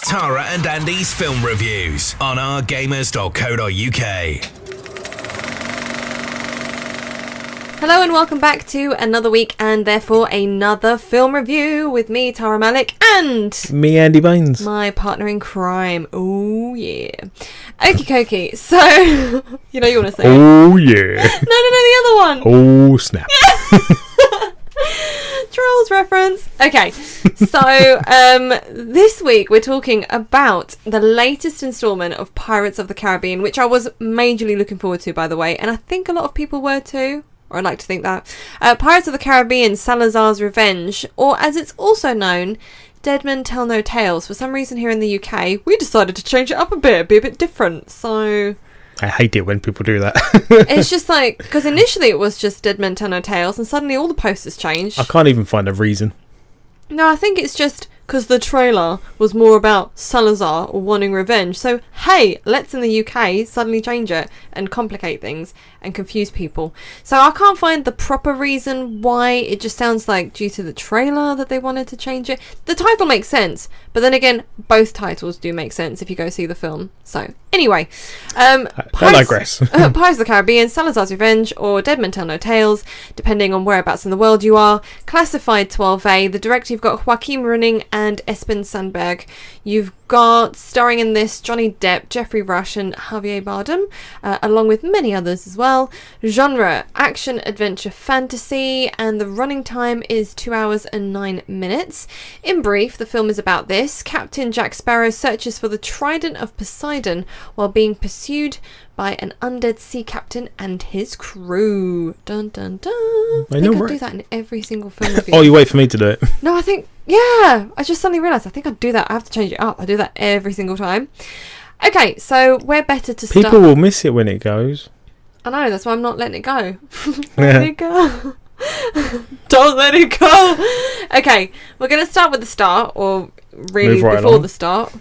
Tara and Andy's film reviews on OurGamers.co.uk. Hello and welcome back to another week and therefore another film review with me, Tara Malik, and me, Andy Baines, my partner in crime. Oh yeah. Okie dokie. So, you know you want to say oh yeah. No, the other one. Oh snap. Trolls reference. Okay, so this week we're talking about the latest instalment of Pirates of the Caribbean, which I was majorly looking forward to, by the way, and I think a lot of people were too. Or I'd like to think that. Pirates of the Caribbean, Salazar's Revenge, or as it's also known, Dead Men Tell No Tales. For some reason here in the UK, we decided to change it up a bit, be a bit different. So I hate it when people do that. it's just like, because initially it was just Dead Men Tell No Tales, and suddenly all the posters changed. I can't even find a reason. No, I think it's just because the trailer was more about Salazar or wanting revenge. So, hey, let's in the UK suddenly change it and complicate things and confuse people. So I can't find the proper reason why. It just sounds like due to the trailer that they wanted to change it. The title makes sense, but then again, both titles do make sense if you go see the film. So, anyway. I digress. Pirates of the Caribbean, Salazar's Revenge, or Dead Men Tell No Tales, depending on whereabouts in the world you are. Classified 12A. The director, you've got Joachim Rønning and Espen Sandberg. You've got, starring in this, Johnny Depp, Geoffrey and Javier Bardem, along with many others as well. Genre, action, adventure, fantasy, and the running time is 2 hours and 9 minutes. In brief, the film is about this. Captain Jack Sparrow searches for the Trident of Poseidon while being pursued by an undead sea captain and his crew. Dun dun dun. I think I do that in every single film review. Oh, you wait for me to do it. No, I think, yeah, I just suddenly realised I think I do that. I have to change it up. I do that every single time. Okay, so we're better to start. People will miss it when it goes. I know, that's why I'm not letting it go. Let it go. Don't let it go. Okay, we're going to start with the start, or really right before along. the start.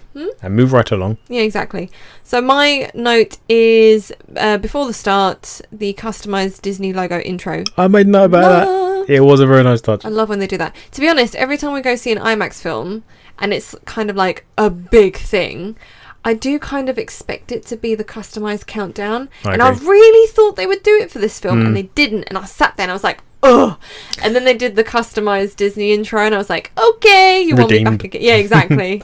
And move right along. Yeah, exactly. So my note is, before the start, the customised Disney logo intro. I made a note about that. It was a very nice touch. I love when they do that. To be honest, every time we go see an IMAX film, and it's kind of like a big thing, I do kind of expect it to be the customised countdown. And I really thought they would do it for this film, and they didn't. And I sat there and I was like, ugh. And then they did the customised Disney intro, and I was like, okay, you want me back again. Yeah, exactly.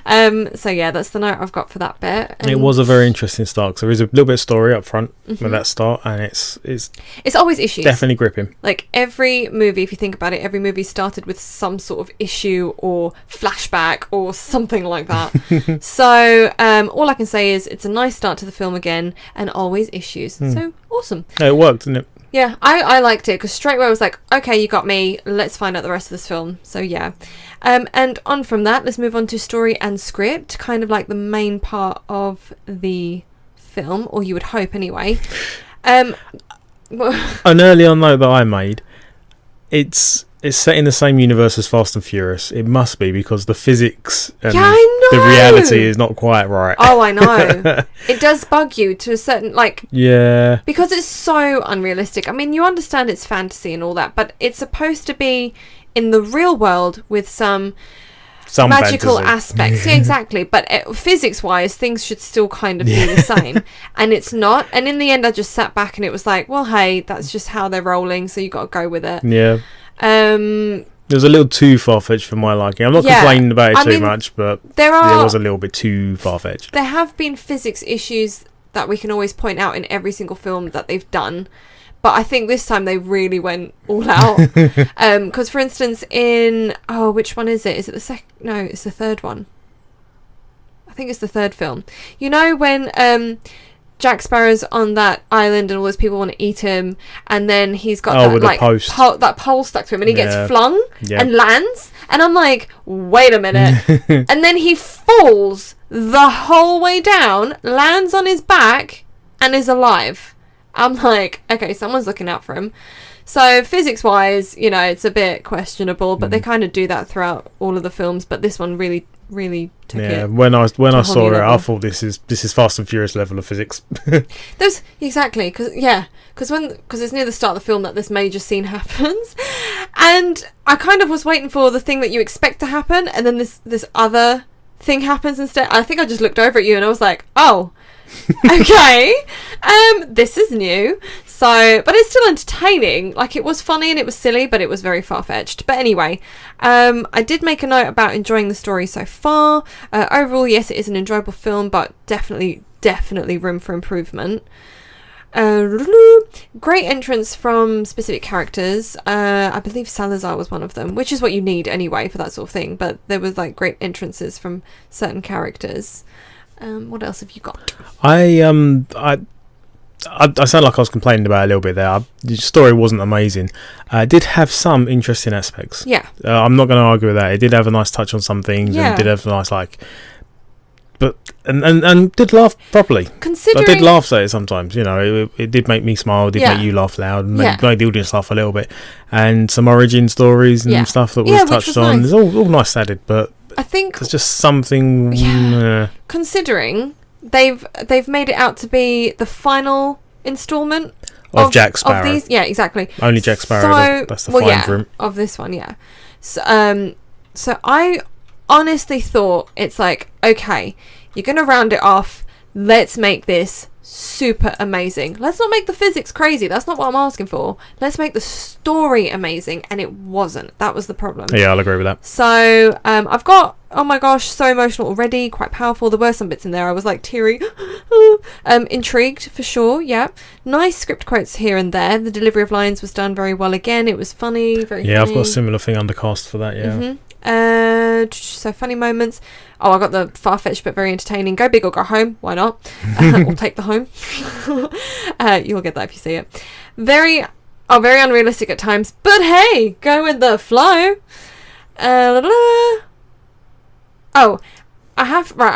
So yeah, that's the note I've got for that bit. It was a very interesting start, because there is a little bit of story up front with that start, and it's always issues. Definitely gripping. Like every movie, if you think about it, every movie started with some sort of issue or flashback or something like that. So all I can say is it's a nice start to the film again, and always issues. So awesome. It worked, didn't it? Yeah, I liked it, because straight away I was like, okay, you got me, let's find out the rest of this film. So yeah. And on from that, let's move on to story and script, kind of like the main part of the film, or you would hope anyway. An early on note that I made, it's set in the same universe as Fast and Furious. It must be, because the physics and the reality is not quite right. Oh, I know. It does bug you to a certain, like... Yeah. Because it's so unrealistic. I mean, you understand it's fantasy and all that, but it's supposed to be in the real world with some magical fantasy aspects. Yeah, exactly. But physics-wise, things should still kind of be the same. And it's not. And in the end, I just sat back and it was like, well, hey, that's just how they're rolling, so you got to go with it. Yeah. It was a little too far-fetched for my liking. I'm not complaining about it too much, but it was a little bit too far-fetched. There have been physics issues that we can always point out in every single film that they've done, but I think this time they really went all out. Because, for instance, in... Oh, which one is it? Is it the second? No, it's the third one. I think it's the third film. You know when... Jack Sparrow's on that island and all those people want to eat him, and then he's got that like that pole stuck to him, and he gets flung and lands, and I'm like, wait a minute. And then he falls the whole way down, lands on his back, and is alive. I'm like, okay, someone's looking out for him. So physics wise, you know, it's a bit questionable, but they kind of do that throughout all of the films, but this one really took it. Yeah, when I saw it, I thought this is Fast and Furious level of physics. There's exactly, because it's near the start of the film that this major scene happens, and I kind of was waiting for the thing that you expect to happen, and then this other thing happens instead. I think I just looked over at you and I was like, oh, okay, this is new. So, but it's still entertaining. Like, it was funny and it was silly, but it was very far-fetched. But anyway, I did make a note about enjoying the story so far. Overall, yes, it is an enjoyable film, but definitely room for improvement. Great entrance from specific characters. I believe Salazar was one of them, which is what you need anyway for that sort of thing. But there was like great entrances from certain characters. What else have you got? I sound like I was complaining about it a little bit there. The story wasn't amazing. It did have some interesting aspects. Yeah. I'm not going to argue with that. It did have a nice touch on some things, and did have a nice but did laugh properly. Considering I did laugh at it sometimes. You know, it did make me smile. Did make you laugh loud. Made the audience laugh a little bit, and some origin stories and stuff that was touched on. Nice. It's all nice added, but I think there's just something. Considering they've made it out to be the final installment of Jack Sparrow. Of these, exactly. Only Jack Sparrow. That's the fine for him. Of this one, So I honestly thought it's like, okay, you're gonna round it off. Let's make this super amazing. Let's not make the physics crazy. That's not what I'm asking for. Let's make the story amazing, and it wasn't. That was the problem. Yeah, I'll agree with that. So I've got, oh my gosh, so emotional already. Quite powerful. There were some bits in there I was like teary. Intrigued for sure. Yeah, nice script quotes here and there. The delivery of lines was done very well again. It was funny, very funny. I've got a similar thing undercast for that. Yeah. So funny moments. Oh, I got the far-fetched but very entertaining. Go big or go home. Why not? Or take the home. You'll get that if you see it. Very unrealistic at times. But hey, go with the flow. I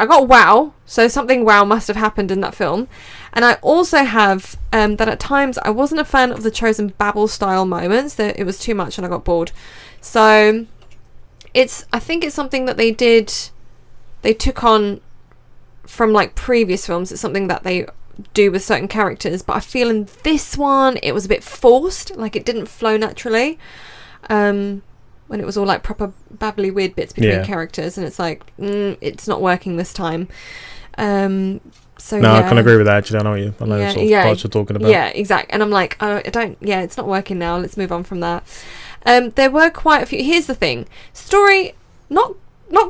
got wow. So something wow must have happened in that film. And I also have that at times I wasn't a fan of the chosen babble style moments. That it was too much and I got bored. So I think it's something that they took on from like previous films. It's something that they do with certain characters, but I feel in this one it was a bit forced, like it didn't flow naturally when it was all like proper babbly weird bits between characters, and it's like it's not working this time. I can agree with that actually. I know the sort of parts you're talking about. Exactly. And I'm like, it's not working now, let's move on from that. There were quite a few. Here's the thing. Story, not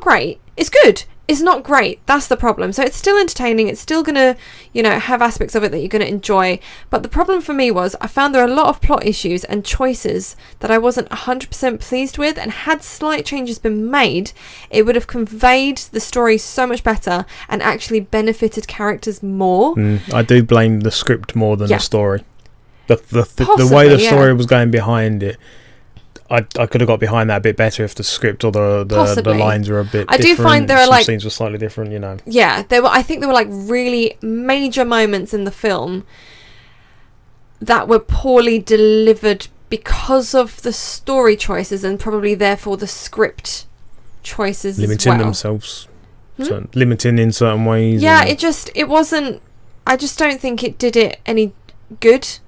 great. It's good. It's not great. That's the problem. So it's still entertaining. It's still going to, have aspects of it that you're going to enjoy. But the problem for me was I found there are a lot of plot issues and choices that I wasn't 100% pleased with. And had slight changes been made, it would have conveyed the story so much better and actually benefited characters more. I do blame the script more than the story. The way the story was going behind it, I could have got behind that a bit better if the script or the lines were a bit different. I do find there are some scenes were slightly different, Yeah, I think there were like really major moments in the film that were poorly delivered because of the story choices and probably therefore the script choices limiting as well. Themselves. Limiting in certain ways. Yeah, it wasn't. I just don't think it did it any good.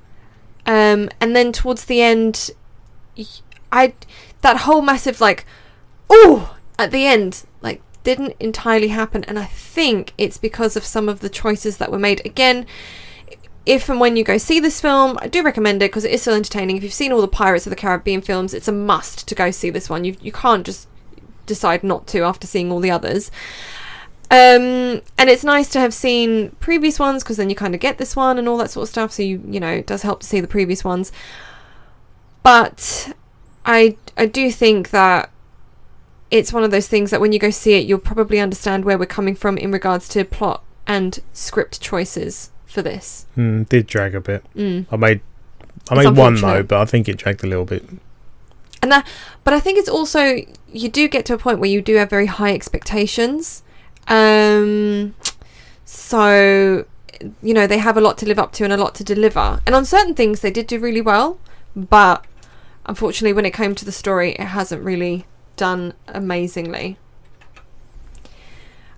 And then towards the end, that whole massive at the end didn't entirely happen, and I think it's because of some of the choices that were made. Again, if and when you go see this film, I do recommend it because it is still entertaining. If you've seen all the Pirates of the Caribbean films, it's a must to go see this one. You can't just decide not to after seeing all the others. And it's nice to have seen previous ones because then you kind of get this one and all that sort of stuff, so it does help to see the previous ones. But I do think that it's one of those things that when you go see it, you'll probably understand where we're coming from in regards to plot and script choices for this. Did drag a bit. I made one though, but I think it dragged a little bit. But I think it's also, you do get to a point where you do have very high expectations. So they have a lot to live up to and a lot to deliver. And on certain things, they did do really well, but unfortunately, when it came to the story, it hasn't really done amazingly.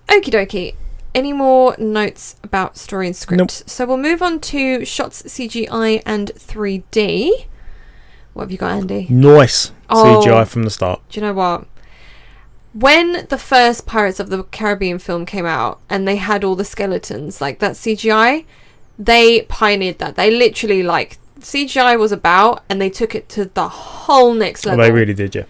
Okie dokie. Any more notes about story and script? Nope. So we'll move on to shots, CGI, and 3D. What have you got, Andy? Nice CGI from the start. Do you know what? when the first Pirates of the Caribbean film came out and they had all the skeletons, like that CGI, they pioneered that. They literally, like, CGI was about, and they took it to the whole next level. Well, they really did, yeah.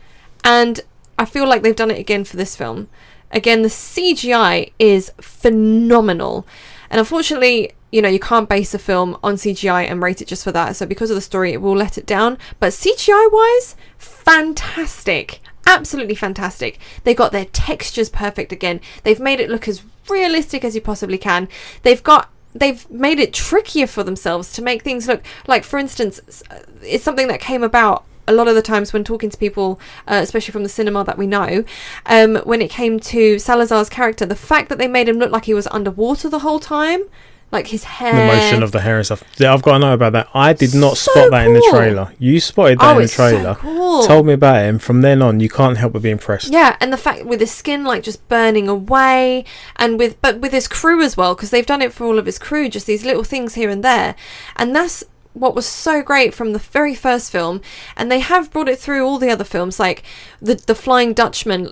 And I feel like they've done it again for this film. Again, the CGI is phenomenal. And unfortunately, you know, you can't base a film on CGI and rate it just for that. So because of the story, it will let it down. But CGI-wise, fantastic. Absolutely fantastic. They got their textures perfect again. They've made it look as realistic as you possibly can. They've made it trickier for themselves to make things look like, for instance, it's something that came about a lot of the times when talking to people, especially from the cinema that we know, when it came to Salazar's character, the fact that they made him look like he was underwater the whole time, like his hair, the motion of the hair and stuff. Yeah, I've got to know about that. I did not spot that in the trailer. You spotted that in the trailer. So cool. Told me about him. From then on, you can't help but be impressed. Yeah, and the fact with his skin like just burning away, and with his crew as well, because they've done it for all of his crew, just these little things here and there, and that's what was so great from the very first film. And they have brought it through all the other films, like the Flying Dutchman.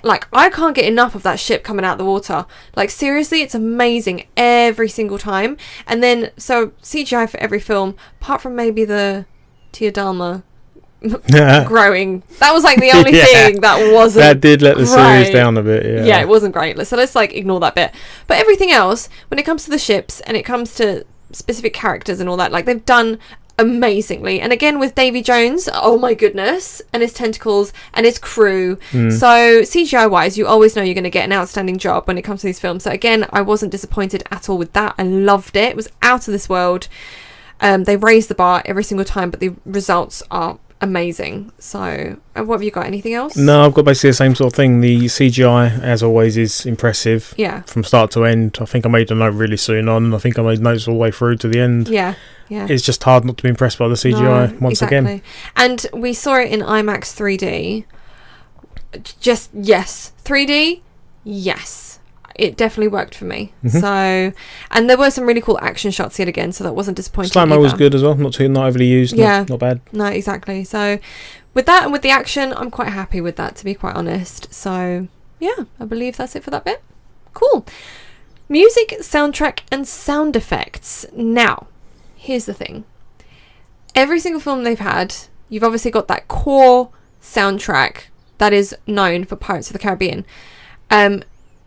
Like, I can't get enough of that ship coming out of the water. Like, seriously, it's amazing every single time. And then, so CGI for every film, apart from maybe the Teodalma growing. That was like the only thing that wasn't that did let the series down a bit. Yeah, it wasn't great. So let's like ignore that bit. But everything else, when it comes to the ships and it comes to specific characters and all that, like, they've done amazingly. And again with Davy Jones, oh my goodness, and his tentacles and his crew. So CGI wise, you always know you're going to get an outstanding job when it comes to these films. So again, I wasn't disappointed at all with that. I loved it. It was out of this world. They raised the bar every single time, but the results are amazing. So what have you got? Anything else? No, I've got basically the same sort of thing. The CGI, as always, is impressive. Yeah. From start to end. I think I made a note really soon on. I think I made notes all the way through to the end. Yeah. Yeah. It's just hard not to be impressed by the CGI once again. And we saw it in IMAX 3D. Just, yes. 3D? Yes. It definitely worked for me. So, and there were some really cool action shots yet again, so that wasn't disappointing. Slow-mo was good as well, not overly used. Not bad. No, exactly. So with that and with the action, I'm quite happy with that, to be quite honest. So yeah, I believe that's it for that bit. Cool. Music, soundtrack and sound effects. Now, here's the thing. Every single film they've had, you've obviously got that core soundtrack that is known for Pirates of the Caribbean.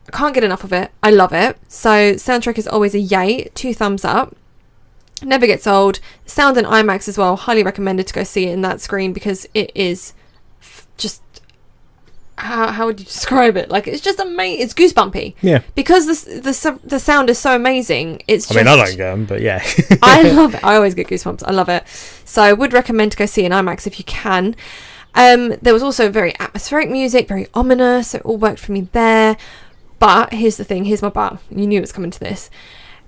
I can't get enough of it. I love it. So soundtrack is always a yay, 2 thumbs up. Never gets old. Sound in IMAX as well. Highly recommended to go see it in that screen, because it is just, how would you describe it? Like, it's just amazing. It's goosebumpy. Yeah. Because the sound is so amazing. It's just, I mean, I don't get them, but yeah. I love it. I always get goosebumps. I love it. So I would recommend to go see it in IMAX if you can. There was also very atmospheric music, very ominous. It all worked for me there. But here's the thing, here's my but. You knew it was coming to this.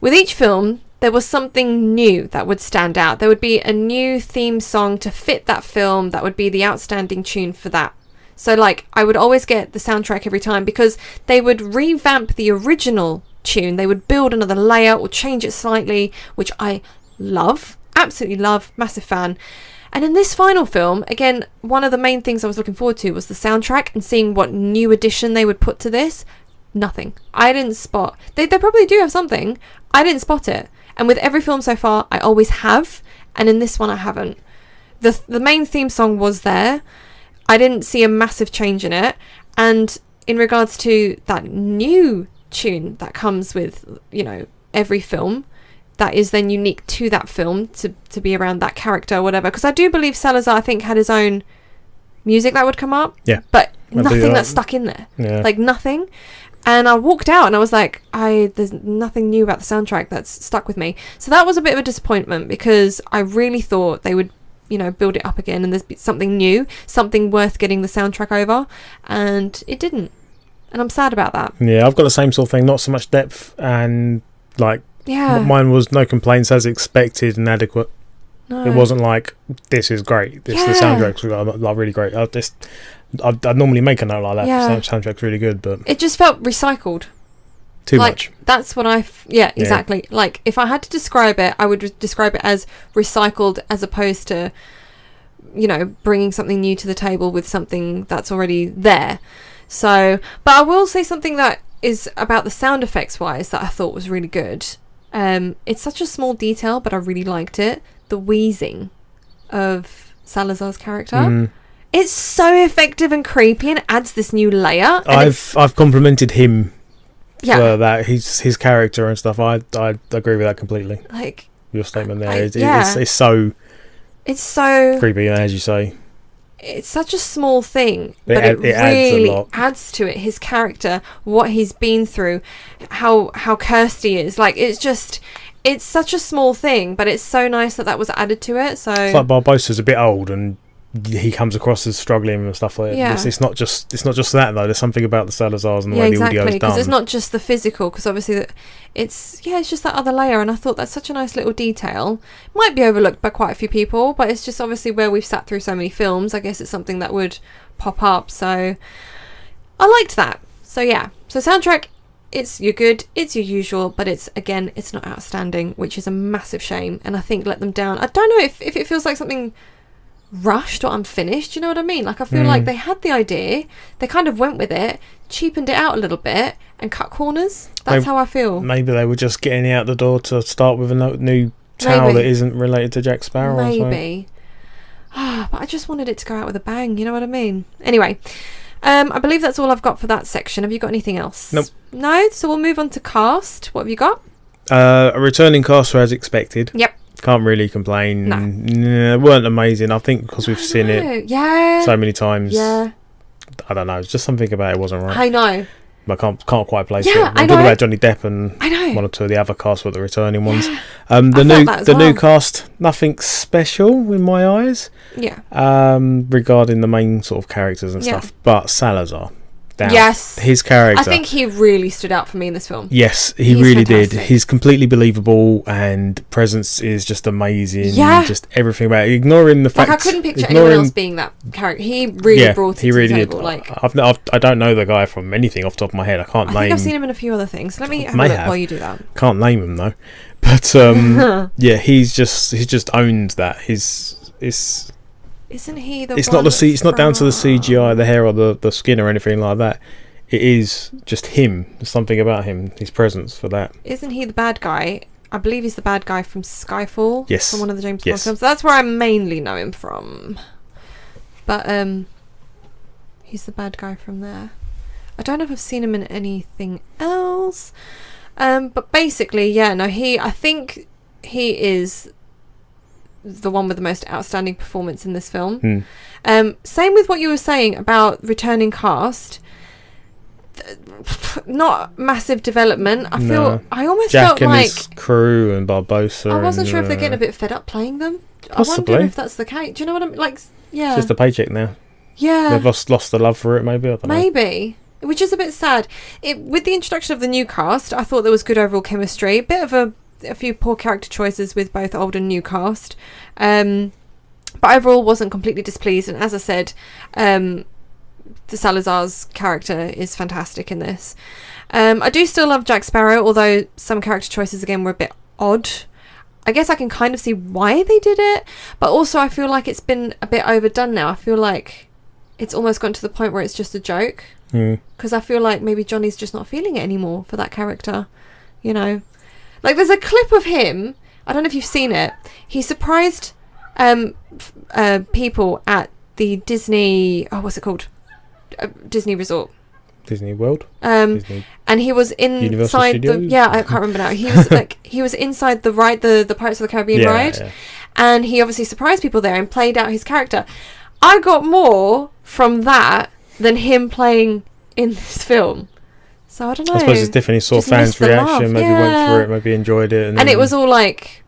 With each film, there was something new that would stand out. There would be a new theme song to fit that film that would be the outstanding tune for that. So, like, I would always get the soundtrack every time, because they would revamp the original tune. They would build another layer or change it slightly, which I love. Absolutely love. Massive fan. And in this final film, again, one of the main things I was looking forward to was the soundtrack and seeing what new addition they would put to this. Nothing. I didn't spot. They probably do have something. I didn't spot it. And with every film so far, I always have. And in this one, I haven't. The main theme song was there. I didn't see a massive change in it. And in regards to that new tune that comes with, you know, every film, that is then unique to that film to be around that character or whatever. Because I do believe Salazar, I think, had his own music that would come up. Yeah. But nothing that stuck in there. Yeah. Like, nothing. And I walked out and I was like, there's nothing new about the soundtrack that's stuck with me. So that was a bit of a disappointment, because I really thought they would, you know, build it up again and there's something new, something worth getting the soundtrack over. And it didn't. And I'm sad about that. Yeah, I've got the same sort of thing. Not so much depth, and like, mine was no complaints, as expected and adequate. No. It wasn't like, this is great. The soundtrack's like really great. I'd normally make a note like that. Yeah. Soundtrack's really good, but it just felt recycled. Too much. That's what exactly. Yeah. Like, if I had to describe it, I would describe it as recycled, as opposed to, you know, bringing something new to the table with something that's already there. So, but I will say something that is about the sound effects wise that I thought was really good. It's such a small detail, but I really liked it. The wheezing of Salazar's character. It's so effective and creepy and adds this new layer. I've complimented him for that. His character and stuff. I agree with that completely. Like your statement there. It's so creepy, as you say. It's such a small thing, but it really adds to it. His character, what he's been through, how cursed he is. Like it's such a small thing, but it's so nice that was added to it. So it's like Barbossa's a bit old and he comes across as struggling and stuff like that. Yeah. It's not just that though. There's something about the Salazars and the way the audio is done. Because it's not just the physical. Because obviously, it's just that other layer. And I thought that's such a nice little detail. Might be overlooked by quite a few people, but it's just obviously where we've sat through so many films. I guess it's something that would pop up. So I liked that. So yeah. So soundtrack, you're good. It's your usual, but it's not outstanding, which is a massive shame. And I think let them down. I don't know if it feels like something rushed or unfinished, you know what I mean? Like I feel like they had the idea, they kind of went with it, cheapened it out a little bit and cut corners. That's how I feel. Maybe they were just getting it out the door to start with a new tale that isn't related to Jack Sparrow. Maybe. But I just wanted it to go out with a bang, you know what I mean? Anyway, I believe that's all I've got for that section. Have you got anything else? Nope. No? So we'll move on to cast. What have you got? A returning cast as expected. Yep. Can't really complain. No. Weren't amazing. I think because we've seen it so many times. Yeah. I don't know. It's just something about it wasn't right. I know. I can't quite place it. I know. Talking about Johnny Depp and one or two of the other cast were the returning ones. The new cast, nothing special in my eyes. Yeah. Regarding the main sort of characters and stuff, but Salazar. Yes, his character. I think he really stood out for me in this film. Yes, he's really fantastic. Did. He's completely believable, and presence is just amazing. Yeah, just everything about it. Ignoring the fact, I couldn't picture anyone else being that character. He really brought it to the table. Like, I don't know the guy from anything off the top of my head. I think I've seen him in a few other things. Let me have a look while you do that. Can't name him though, but he's just owned that. Isn't he the it's one not the it's not down to the CGI, the hair or the skin or anything like that. It is just him. There's something about him, his presence for that. Isn't he the bad guy? I believe he's the bad guy from Skyfall. Yes. From one of the James Bond films. That's where I mainly know him from. But he's the bad guy from there. I don't know if I've seen him in anything else. But basically, I think he is the one with the most outstanding performance in this film. Same with what you were saying about returning cast. Not massive development. I almost Jack felt and like his crew and Barbossa. I wasn't sure if they're getting a bit fed up playing them. Possibly. I wonder if that's the case. Do you know what I mean? Like, yeah, it's just a paycheck now. Yeah, they've lost the love for it. Maybe I don't know. Maybe. Which is a bit sad. With the introduction of the new cast, I thought there was good overall chemistry. Bit of a few poor character choices with both old and new cast, but overall wasn't completely displeased. And as I said, the Salazar's character is fantastic in this. I do still love Jack Sparrow, although some character choices again were a bit odd. I guess I can kind of see why they did it, but also I feel like it's been a bit overdone now. I feel like it's almost gone to the point where it's just a joke, because I feel like maybe Johnny's just not feeling it anymore for that character, you know. Like, there's a clip of him, I don't know if you've seen it, he surprised people at the Disney, what's it called? Disney Resort. Disney World? Disney and he was inside the... Yeah, I can't remember now. He was inside the ride, the Pirates of the Caribbean ride, and he obviously surprised people there and played out his character. I got more from that than him playing in this film. So I don't know. I suppose it's different. He saw fans' reaction, maybe went for it, maybe enjoyed it. And it was all like,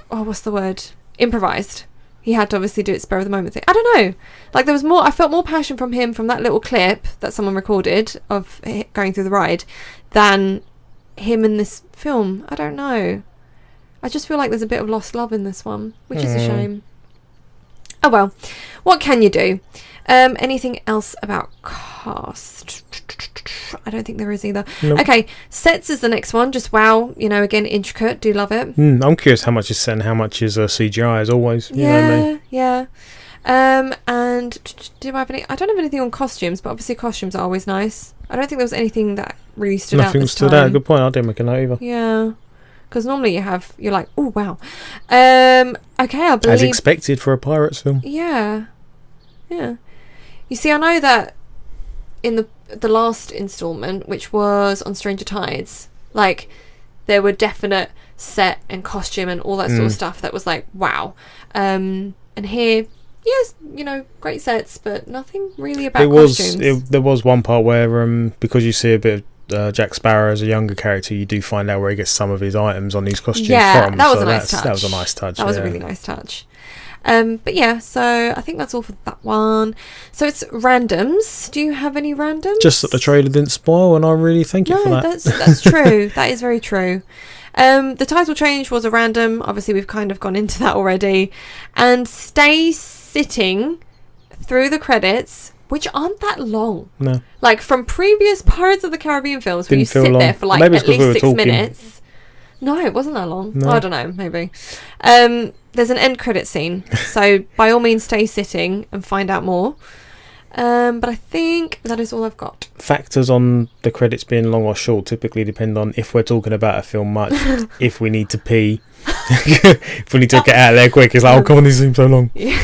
what's the word? Improvised. He had to obviously do it spur of the moment thing. I don't know. Like, there was more, I felt more passion from him from that little clip that someone recorded of going through the ride than him in this film. I don't know. I just feel like there's a bit of lost love in this one, which is a shame. Oh well, what can you do? Anything else about cast? I don't think there is either. Nope. Okay, sets is the next one. Just wow, again, intricate. Do love it. I'm curious how much is set and how much is CGI, as always. You know what I mean? Yeah. And do I have any? I don't have anything on costumes, but obviously costumes are always nice. I don't think there was anything that really stood out. Nothing stood out. Good point. I didn't make a note either. Yeah, because normally you're like, oh wow. Okay, I believe as expected for a pirates film. Yeah. You see, I know that in the last installment, which was on Stranger Tides, like there were definite set and costume and all that sort of stuff that was like wow. And here, yes, great sets, but nothing really about costumes. There was one part where because you see a bit of Jack Sparrow as a younger character, you do find out where he gets some of his items on these costumes from. That was a nice touch. That was a nice touch. That was a really nice touch. But yeah, so I think that's all for that one. So it's randoms. Do you have any randoms? Just that the trailer didn't spoil, and I really thank you for that. That's true. That is very true. The title change was a random. Obviously, we've kind of gone into that already. And stay sitting through the credits, which aren't that long. No. Like from previous Pirates of the Caribbean films, where you sit there for like at least 6 minutes. No, it wasn't that long. No. I don't know, maybe. There's an end credit scene, so by all means stay sitting and find out more. But I think that is all I've got. Factors on the credits being long or short typically depend on if we're talking about a film much, if we need to pee, if we need to get out of there quick. It's like, oh, come on, these seem so long. Yeah.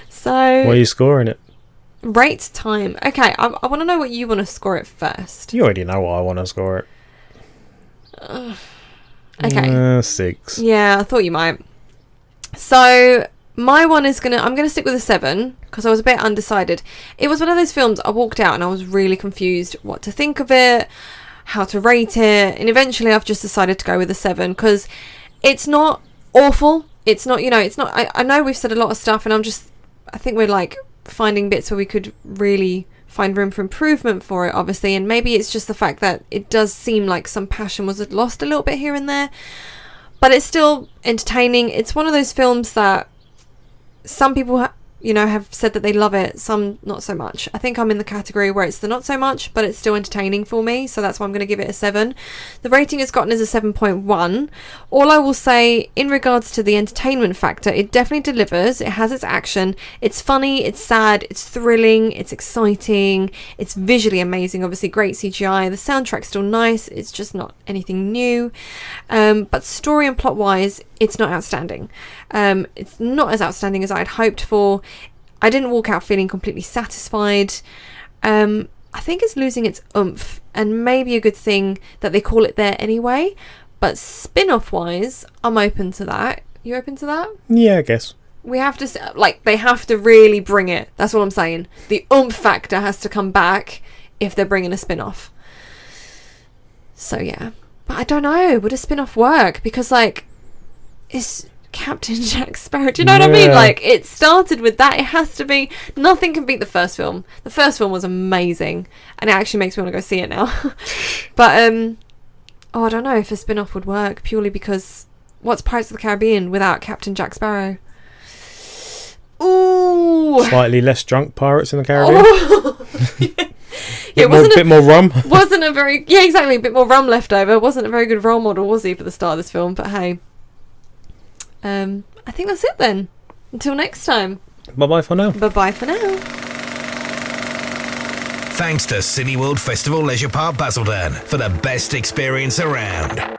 So... What are you scoring it? Rate time. Okay, I want to know what you want to score it first. You already know what I want to score it. Okay. 6. Yeah, I thought you might. So my one is I'm gonna stick with a 7 because I was a bit undecided. It was one of those films I walked out and I was really confused what to think of it, how to rate it, and eventually I've just decided to go with a 7 because it's not awful. It's not, it's not. I know we've said a lot of stuff, and I think we're like finding bits where we could really find room for improvement for it, obviously, and maybe it's just the fact that it does seem like some passion was lost a little bit here and there, but it's still entertaining. It's one of those films that some people have said that they love it, some not so much. I think I'm in the category where it's the not so much, but it's still entertaining for me, so that's why I'm going to give it a 7. The rating it's gotten is a 7.1. All I will say in regards to the entertainment factor, it definitely delivers. It has its action. It's funny, it's sad, it's thrilling, it's exciting, it's visually amazing, obviously great CGI. The soundtrack's still nice, it's just not anything new. But story and plot wise, it's not outstanding. It's not as outstanding as I'd hoped for. I didn't walk out feeling completely satisfied. I think it's losing its oomph, and maybe a good thing that they call it there anyway. But spin-off wise, I'm open to that. You open to that? Yeah, I guess. We have to, they have to really bring it. That's what I'm saying. The oomph factor has to come back if they're bringing a spin-off. So yeah. But I don't know. Would a spin-off work? Because it's Captain Jack Sparrow. Do you know what I mean? It started with that. It has to be. Nothing can beat the first film. The first film was amazing, and it actually makes me want to go see it now. But I don't know if a spin-off would work, purely because what's Pirates of the Caribbean without Captain Jack Sparrow? Ooh, slightly less drunk Pirates in the Caribbean. Oh. Yeah, a bit more rum. Wasn't a very exactly a bit more rum left over. Wasn't a very good role model, was he, for the start of this film? But hey. I think that's it then. Until next time. Bye-bye for now. Bye-bye for now. Thanks to Cineworld Festival Leisure Park Basildon for the best experience around.